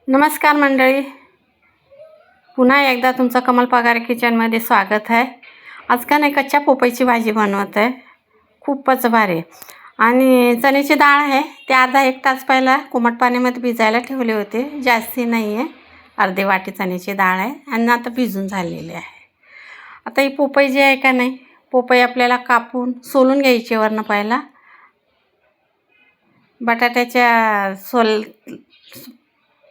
नमस्कार मंडळी, पुन्हा एकदा तुमचं कमल पगार किचनमध्ये स्वागत आहे। आज का नाही कच्च्या पोपईची भाजी बनवत आहे, खूपच भारी। आणि चण्याची डाळ आहे ते अर्धा एक तास पहिला कोमट पाण्यामध्ये भिजायला ठेवले होते, जास्ती नाही आहे, अर्धी वाटी चण्याची डाळ आहे आणि आता भिजून झालेली आहे। आता ही पोपई जी आहे का नाही, पोपई आपल्याला कापून सोलून घ्यायची वरनं पहिला।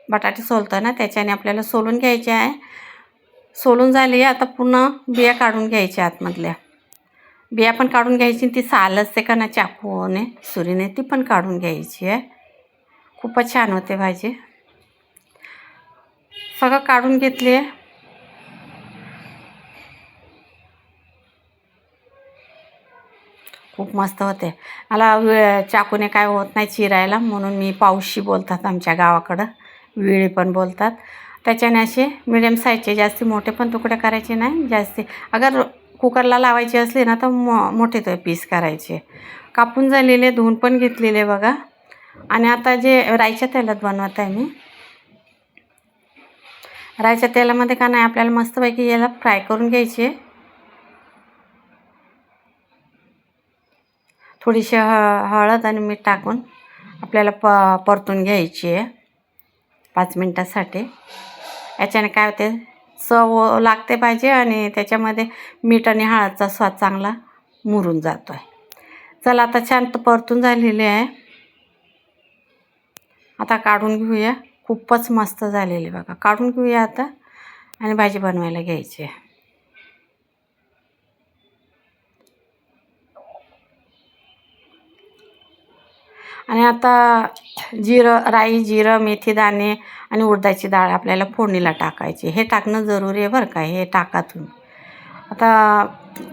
बटाटे सोलतो ना त्याच्याने आपल्याला सोलून घ्यायचे आहे। सोलून झाली आता पुन्हा बिया काढून घ्यायच्या, आतमधल्या बिया पण काढून घ्यायची। ती साल असते का ना चाकूने सुरीने ती पण काढून घ्यायची आहे। खूपच छान होते भाजी। सगळं काढून घेतली आहे। खूप मस्त होते। मला चाकूने काय होत नाही चिरायला, म्हणून मी पाऊशी बोलतात आमच्या गावाकडं, विळी पण बोलतात। त्याच्याने असे मिडियम साईजचे, जास्ती मोठे पण तुकडे करायचे नाही, जास्ती अगर कुकरला लावायचे असले ना तर मोठे तो पीस करायचे। कापून झालेले धुवून पण घेतलेले बघा। आणि आता जे राईच्या तेलात बनवत आहे मी, राईच्या तेलामध्ये का नाही आपल्याला मस्तपैकी याला फ्राय करून घ्यायचे। थोडीशी हळद आणि मीठ टाकून आपल्याला परतून घ्यायची आहे 5 मिनिटासाठी। याच्याने काय होते, चव लागते पाहिजे आणि त्याच्यामध्ये मीठ आणि हळदचा स्वाद चांगला मुरून जातो आहे। चला आता छान परतून झालेले आहे, आता काढून घेऊया। खूपच मस्त झालेले बघा, काढून घेऊया आता आणि भाजी बनवायला घ्यायची आहे। आणि आता राई, जिरं, मेथी दाणे आणि उडदाची डाळ आपल्याला फोडणीला टाकायची। हे टाकणं जरुरी आहे बरं का, हे टाका तुम्ही। आता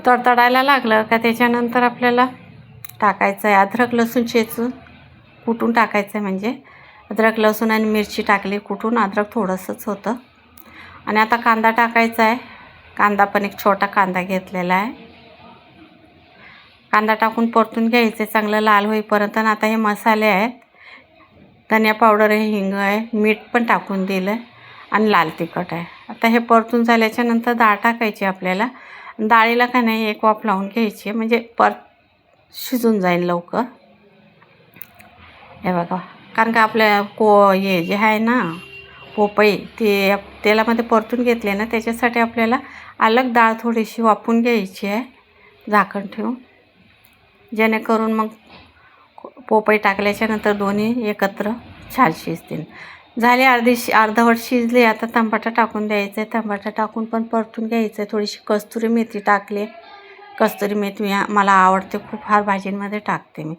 तडतडायला लागलं का त्याच्यानंतर आपल्याला टाकायचं आहे अद्रक लसूण चेचून कुटून टाकायचं आहे। म्हणजे अद्रक लसूण आणि मिरची टाकली कुटून, अद्रक थोडंसंच होतं। आणि आता कांदा टाकायचा आहे। कांदा पण एक छोटा कांदा घेतलेला आहे। कांदा टाकून परतून घ्यायचे चांगलं लाल होईपर्यंत। आता हे मसाले आहेत, धनिया पावडर आहे, हिंग आहे, मीठ पण टाकून दिलं आणि लाल तिखट आहे। आता हे परतून झाल्याच्या नंतर डाळ टाकायची आपल्याला। डाळीला का नाही एक वाफ लावून घ्यायची, म्हणजे शिजून जाईल लवकर। हे बघा, कारण का आपल्या हे जे आहे ना पोपई ते तेलामध्ये परतून घेतले ना, त्याच्यासाठी आपल्याला अलग डाळ थोडीशी वाफून घ्यायची आहे झाकण ठेवून, जेणेकरून मग पोपई टाकल्याच्या नंतर दोन्ही एकत्र छान शिजतील। झाले अर्धवट शिजले, आता टमाटा टाकून द्यायचं आहे। टमाटा टाकून पण परतून घ्यायचं आहे। थोडीशी कस्तुरी मेथी टाकली, कस्तुरी मेथी मला आवडते खूप, फार भाजींमध्ये टाकते मी।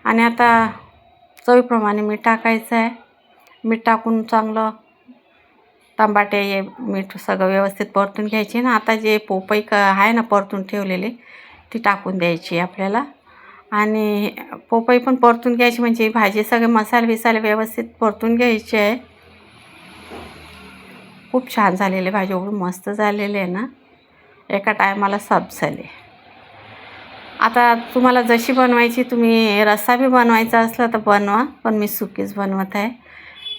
आणि आता चवीप्रमाणे मीठ टाकायचं आहे। मीठ टाकून चांगलं टमाटे मीठ सगळं व्यवस्थित परतून घ्यायचे ना। आता जे पोपई आहे ना परतून ठेवलेली, ती टाकून द्यायची आपल्याला। आणि पोपई पण परतून घ्यायची, म्हणजे भाजी सगळे मसाले व्यवस्थित परतून घ्यायचे आहे। खूप छान झालेले भाजी, एवढं मस्त झालेले आहे ना, एका टायमाला सब झाले। आता तुम्हाला जशी बनवायची, तुम्ही रस्सा बी बनवायचा असला तर बनवा, पण मी सुकीच बनवत आहे।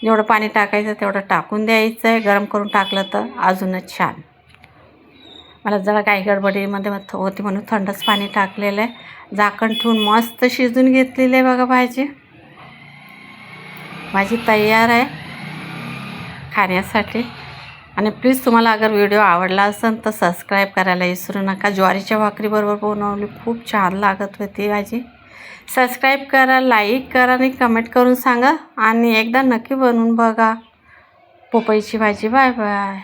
जेवढं पाणी टाकायचं तेवढं टाकून द्यायचं आहे, गरम करून टाकलं तर अजूनच छान। मला जरा काही गडबडीमध्ये होती म्हणून थंडच पाणी टाकलेलं आहे। झाकण ठेवून मस्त शिजून घेतलेली आहे बघा भाजी। भाजी तयार आहे खाण्यासाठी। आणि प्लीज तुम्हाला अगर व्हिडिओ आवडला असेल तर सबस्क्राईब करायला विसरू नका। ज्वारीच्या भाकरीबरोबर बनवली, खूप छान लागत होती भाजी। सबस्क्राईब करा, लाईक करा आणि कमेंट करून सांगा, आणि एकदा नक्की बनवून बघा पोपईची भाजी। Bye bye.